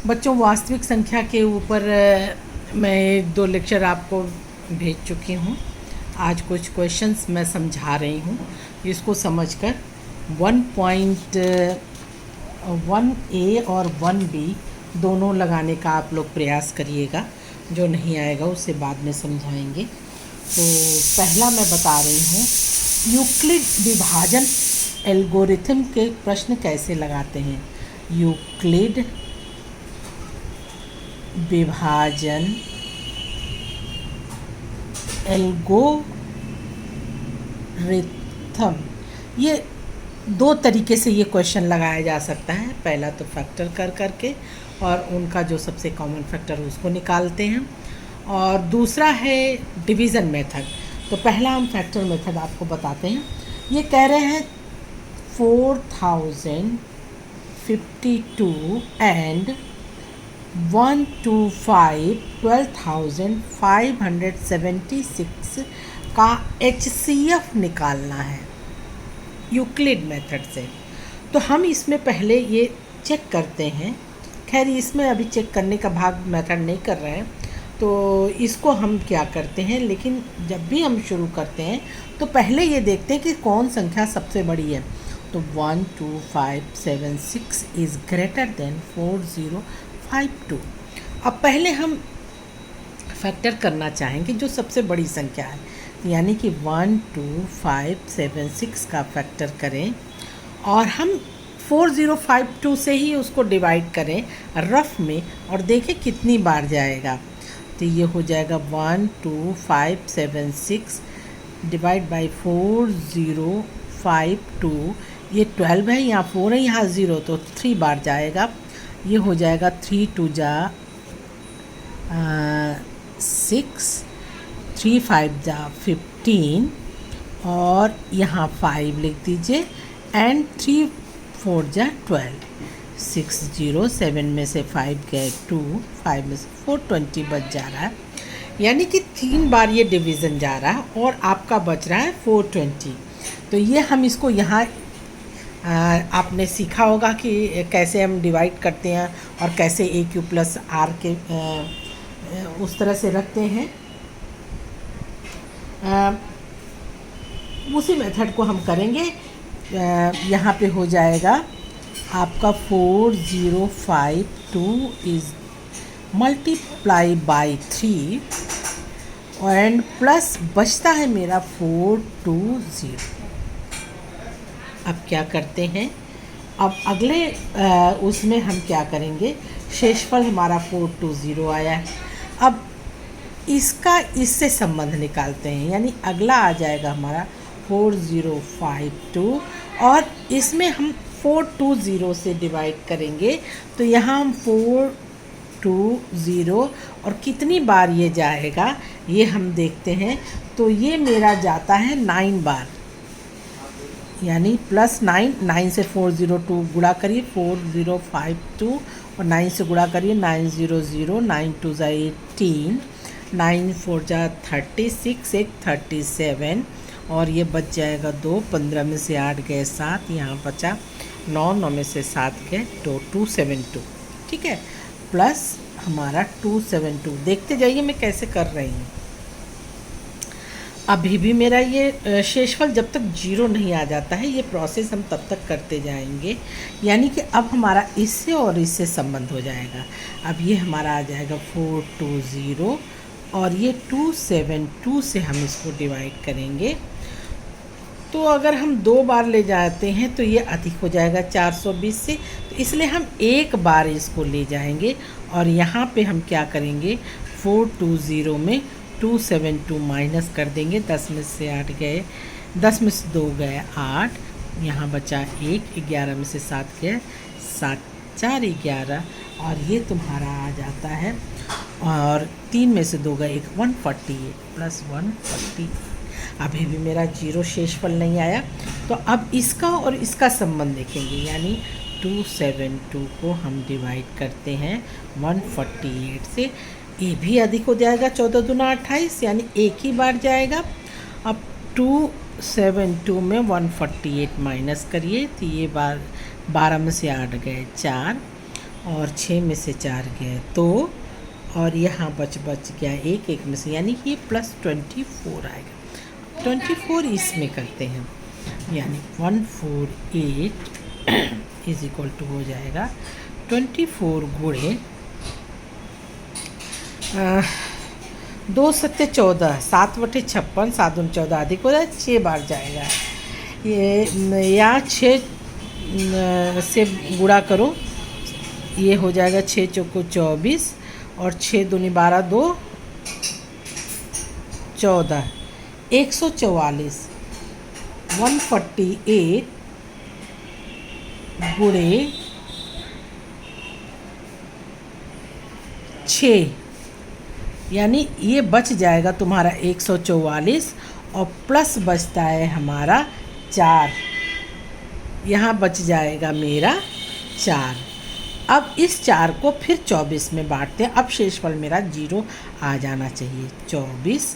बच्चों, वास्तविक संख्या के ऊपर मैं 2 लेक्चर आपको भेज चुकी हूँ। आज कुछ क्वेश्चंस मैं समझा रही हूँ, इसको समझकर 1.1A और 1B दोनों लगाने का आप लोग प्रयास करिएगा। जो नहीं आएगा उसे बाद में समझाएंगे। तो पहला मैं बता रही हूँ, यूक्लिड विभाजन एल्गोरिथम के प्रश्न कैसे लगाते हैं। यूक्लिड विभाजन एल्गोरिथम, ये 2 तरीके से ये क्वेश्चन लगाया जा सकता है। पहला तो फैक्टर कर करके और उनका जो सबसे कॉमन फैक्टर उसको निकालते हैं, और दूसरा है डिवीज़न मेथड। तो पहला हम फैक्टर मेथड आपको बताते हैं। ये कह रहे हैं 4052 एंड 125576 का HCF निकालना है यूक्लिड मेथड से। तो हम इसमें पहले ये चेक करते हैं। खैर, इसमें अभी चेक करने का भाग मेथड नहीं कर रहे हैं, तो इसको हम क्या करते हैं, लेकिन जब भी हम शुरू करते हैं तो पहले ये देखते हैं कि कौन संख्या सबसे बड़ी है। तो 12576 इज़ ग्रेटर देन 4052। अब पहले हम फैक्टर करना चाहेंगे जो सबसे बड़ी संख्या है, यानी कि 12576 का फैक्टर करें और हम 4052 से ही उसको डिवाइड करें रफ में और देखें कितनी बार जाएगा। तो ये हो जाएगा 12576 डिवाइड बाई 4052। ये 12 है, यहाँ 4 है, यहाँ 0, तो 3 बार जाएगा। ये हो जाएगा 3 2 जा 6, 3 5 जा 15, और यहाँ 5 लिख दीजिए, एंड 3 4 जा 12। 6 0 7 में से 5 गए 2, 5 में से 4 20 बच जा रहा है, यानी कि 3 बार ये डिवीज़न जा रहा है और आपका बच रहा है 420। तो ये हम इसको यहाँ आपने सीखा होगा कि कैसे हम डिवाइड करते हैं और कैसे AQ प्लस R के उस तरह से रखते हैं। उसी मेथड को हम करेंगे। यहाँ पे हो जाएगा आपका 4052 is multiply by 3 and plus बचता है मेरा 420। अब क्या करते हैं, अब अगले उसमें हम क्या करेंगे, शेषफल हमारा 420 आया है। अब इसका इससे संबंध निकालते हैं, यानी अगला आ जाएगा हमारा 4052 और इसमें हम 420 से डिवाइड करेंगे। तो यहाँ हम 420 और कितनी बार ये जाएगा ये हम देखते हैं। तो ये मेरा जाता है 9 बार, यानी प्लस 9 से 402 गुणा करिए 4052 और 9 से गुणा करिए 900, 9 2 जा 18, 9 4 जा 36, 1 37, और ये बच जाएगा 2, 15 में से 8 गए 7, यहाँ बचा 9, 9 में से 7 गए 272। ठीक है, प्लस हमारा 272। देखते जाइए मैं कैसे कर रही हूँ। अभी भी मेरा ये शेषफल जब तक 0 नहीं आ जाता है, ये प्रोसेस हम तब तक करते जाएंगे, यानी कि अब हमारा इससे और इससे संबंध हो जाएगा। अब ये हमारा आ जाएगा 420 और ये 272 से हम इसको डिवाइड करेंगे। तो अगर हम 2 बार ले जाते हैं तो ये अधिक हो जाएगा 420 से, तो इसलिए हम 1 बार इसको ले जाएंगे और यहाँ पे हम क्या करेंगे, 420 में 272 माइनस कर देंगे। 10 में से 8 गए, 10 में से 2 गए 8, यहाँ बचा 1, 11 में से 7 गए 7, 4 11, और ये तुम्हारा आ जाता है, और 3 में से 2 गए 1, 148 प्लस 140। अभी भी मेरा 0 शेषफल नहीं आया। तो अब इसका और इसका संबंध देखेंगे, यानी 272 को हम डिवाइड करते हैं 148 से, ये भी अधिक हो जाएगा, 14 दूना 28, यानी एक ही बार जाएगा। अब 272 में 148 माइनस करिए, तो ये 12 में से 8 गए 4, और 6 में से 4 गए तो, और यहाँ बच गया एक में से, यानी कि ये +24 आएगा। 24 इसमें करते हैं, यानी 148 इज इक्वल टू हो जाएगा 24 गुणे 2 सत्ते 14, 7/56, 7 दूनी 14 अधिक हो जाए 6 बार जाएगा। ये या 6 से गुणा करो, ये हो जाएगा 6 चौको 24 और 6 दूनी 12, 2 14, 144 148 गुणे 6, यानी ये बच जाएगा तुम्हारा 144 और प्लस बचता है हमारा 4, यहाँ बच जाएगा मेरा 4। अब इस 4 को फिर 24 में बांटते हैं। अब शेषफल मेरा 0 आ जाना चाहिए। 24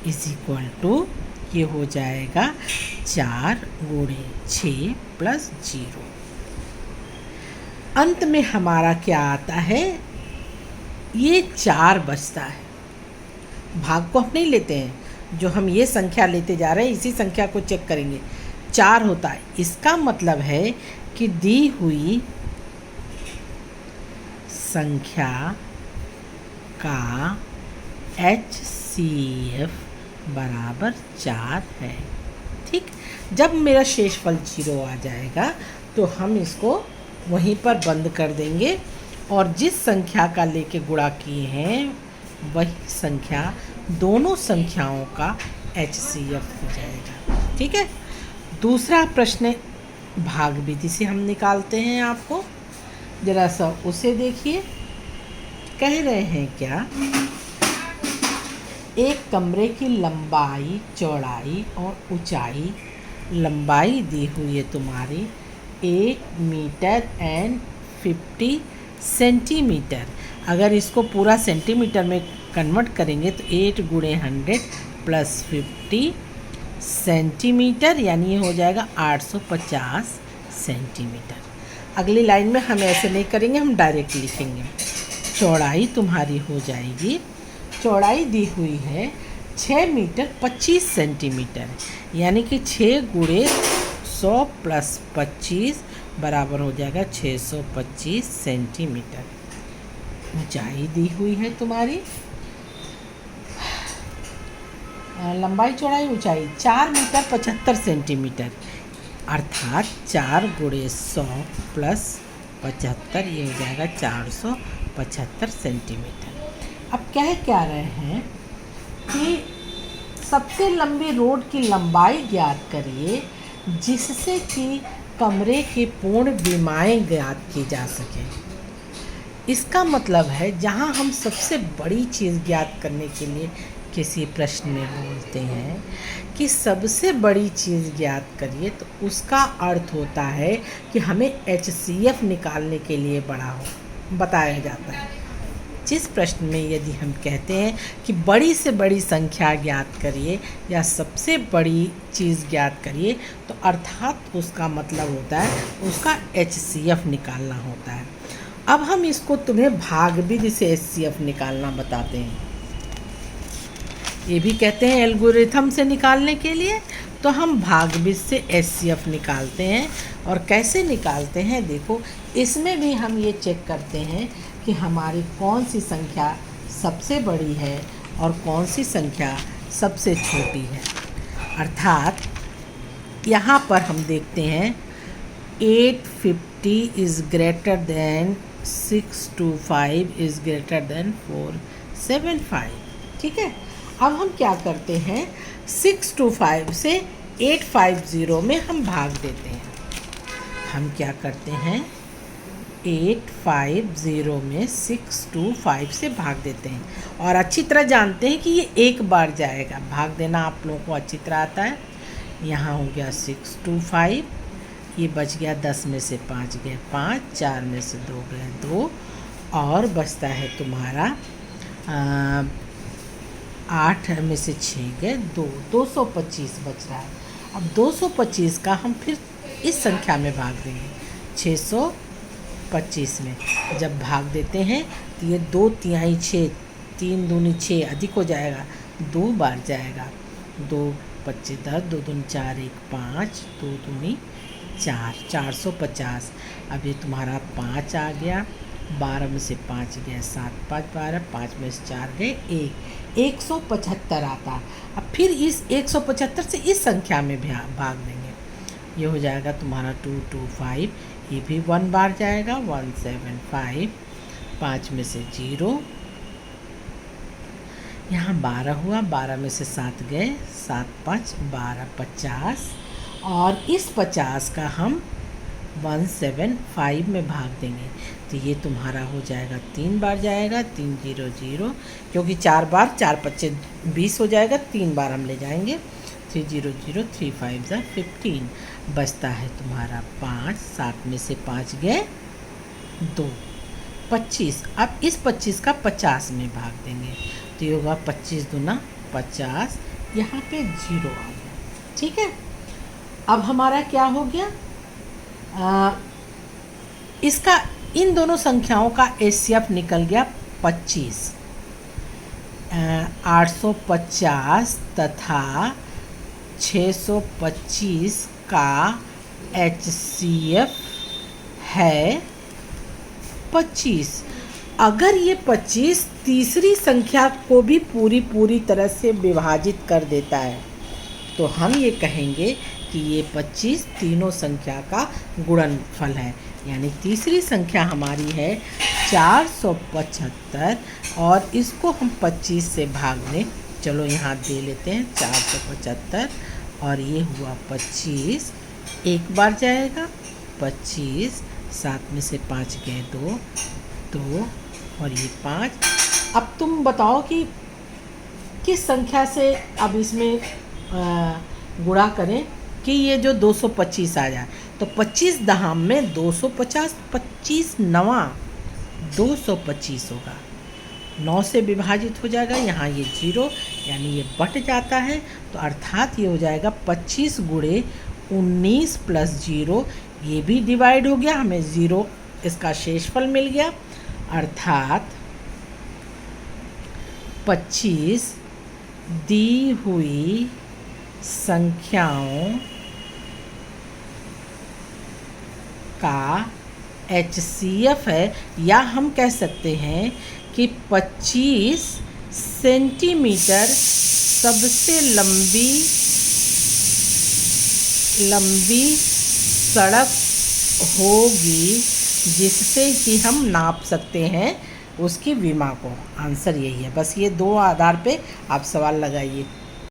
इज इक्वल टू ये हो जाएगा 4 गुणे 6 प्लस 0। अंत में हमारा क्या आता है, ये 4 बचता है। भाग को हम नहीं लेते हैं, जो हम ये संख्या लेते जा रहे हैं इसी संख्या को चेक करेंगे। 4 होता है, इसका मतलब है कि दी हुई संख्या का HCF बराबर 4 है। ठीक, जब मेरा शेषफल 0 आ जाएगा तो हम इसको वहीं पर बंद कर देंगे और जिस संख्या का लेके गुणा किए हैं वही संख्या दोनों संख्याओं का HCF हो जाएगा। ठीक है, दूसरा प्रश्न भाग विधि से हम निकालते हैं। आपको जरा सा उसे देखिए। कह रहे हैं क्या, एक कमरे की लंबाई, चौड़ाई और ऊंचाई, लंबाई दी हुई है तुम्हारी 8 मीटर एंड 50 सेंटीमीटर। अगर इसको पूरा सेंटीमीटर में कन्वर्ट करेंगे तो 8 गुणे 100 प्लस 50 सेंटीमीटर, यानी ये हो जाएगा 850 सेंटीमीटर। अगली लाइन में हम ऐसे नहीं करेंगे, हम डायरेक्ट लिखेंगे। चौड़ाई तुम्हारी हो जाएगी, चौड़ाई दी हुई है 6 मीटर 25 सेंटीमीटर, यानी कि 6 गुणे 100 प्लस 25 बराबर हो जाएगा 625 सेंटीमीटर। ऊंचाई दी हुई है तुम्हारी, लंबाई चौड़ाई ऊंचाई 4 मीटर 75 सेंटीमीटर, अर्थात 4 गुणे 100 प्लस 75 ये हो जाएगा 475 सेंटीमीटर। अब कह क्या रहे हैं कि सबसे लंबी रोड की लंबाई ज्ञात करिए जिससे कि कमरे की पूर्ण विमाएँ ज्ञात की जा सके। इसका मतलब है जहाँ हम सबसे बड़ी चीज़ ज्ञात करने के लिए किसी प्रश्न में बोलते हैं कि सबसे बड़ी चीज़ ज्ञात करिए, तो उसका अर्थ होता है कि हमें HCF निकालने के लिए बताया जाता है। जिस प्रश्न में यदि हम कहते हैं कि बड़ी से बड़ी संख्या ज्ञात करिए या सबसे बड़ी चीज़ ज्ञात करिए, तो अर्थात उसका मतलब होता है उसका HCF निकालना होता है। अब हम इसको तुम्हें भाग विधि से HCF निकालना बताते हैं। ये भी कहते हैं एल्गोरिथम से निकालने के लिए, तो हम भाग विधि से HCF निकालते हैं। और कैसे निकालते हैं, देखो इसमें भी हम ये चेक करते हैं कि हमारी कौन सी संख्या सबसे बड़ी है और कौन सी संख्या सबसे छोटी है। अर्थात यहाँ पर हम देखते हैं 850 is greater than 625 is greater than 475। ठीक है, अब हम क्या करते हैं, 625 से 850 में हम भाग देते हैं। हम क्या करते हैं, 850 में 625 से भाग देते हैं और अच्छी तरह जानते हैं कि ये एक बार जाएगा। भाग देना आप लोगों को अच्छी तरह आता है। यहाँ हो गया 625, ये बच गया 10 में से 5 गए 5, 4 में से 2 गए 2 और बचता है तुम्हारा 8 में से 6 गए 2, 225 बच रहा है। अब 225 का हम फिर इस संख्या में भाग देंगे, 625 25 में जब भाग देते हैं तो ये 2 तिहाई 6, 3 दूनी 6 अधिक हो जाएगा, 2 बार जाएगा। 2 25 10, 2 दूनी 4 1 5, 2 दूनी 4, 450। अब ये तुम्हारा 5 आ गया, 12 में से 5 गया 7 5 12, 5 में से 4 गए 1, 175 आता। अब फिर इस 175 से इस संख्या में भाग देंगे, ये हो जाएगा तुम्हारा 225, ये भी 1 बार जाएगा 175, 5 में से 0, यहाँ 12 हुआ, 12 में से 7 गए 7 5 12, 50, और इस 50 का हम 175 में भाग देंगे तो ये तुम्हारा हो जाएगा 3 बार जाएगा 3 0 0, क्योंकि 4 बार 4 25 20 हो जाएगा, 3 बार हम ले जाएंगे 3 0 0, 3 5 15, बचता है तुम्हारा 5, 7 में से 5 गए 2, 25। अब इस 25 का 50 में भाग देंगे तो ये होगा 25 दूना 50, यहाँ पे 0 आ गया। ठीक है, अब हमारा क्या हो गया, इसका इन दोनों संख्याओं का HCF निकल गया 25। 850 तथा 625 का HCF है 25। अगर ये 25 तीसरी संख्या को भी पूरी तरह से विभाजित कर देता है तो हम ये कहेंगे कि ये 25 तीनों संख्या का गुणनफल है, यानी तीसरी संख्या हमारी है 475, और इसको हम 25 से भाग दें, चलो यहाँ दे लेते हैं 475, और ये हुआ 25, एक बार जाएगा 25, 7 में से 5 गए 2 2, और ये 5। अब तुम बताओ कि किस संख्या से अब इसमें गुणा करें कि ये जो 225 आ जाए, तो 25 दहाम में 250, 25 नवा 225 होगा, 9 से विभाजित हो जाएगा, यहाँ ये 0 यानी ये बट जाता है, तो अर्थात ये हो जाएगा 25 गुणे 19 प्लस 0, ये भी डिवाइड हो गया, हमें 0 इसका शेषफल मिल गया, अर्थात 25 दी हुई संख्याओं का HCF है, या हम कह सकते हैं कि 25 सेंटीमीटर सबसे लंबी सड़क होगी जिससे कि हम नाप सकते हैं उसकी विमा को। आंसर यही है, बस ये 2 आधार पे आप सवाल लगाइए।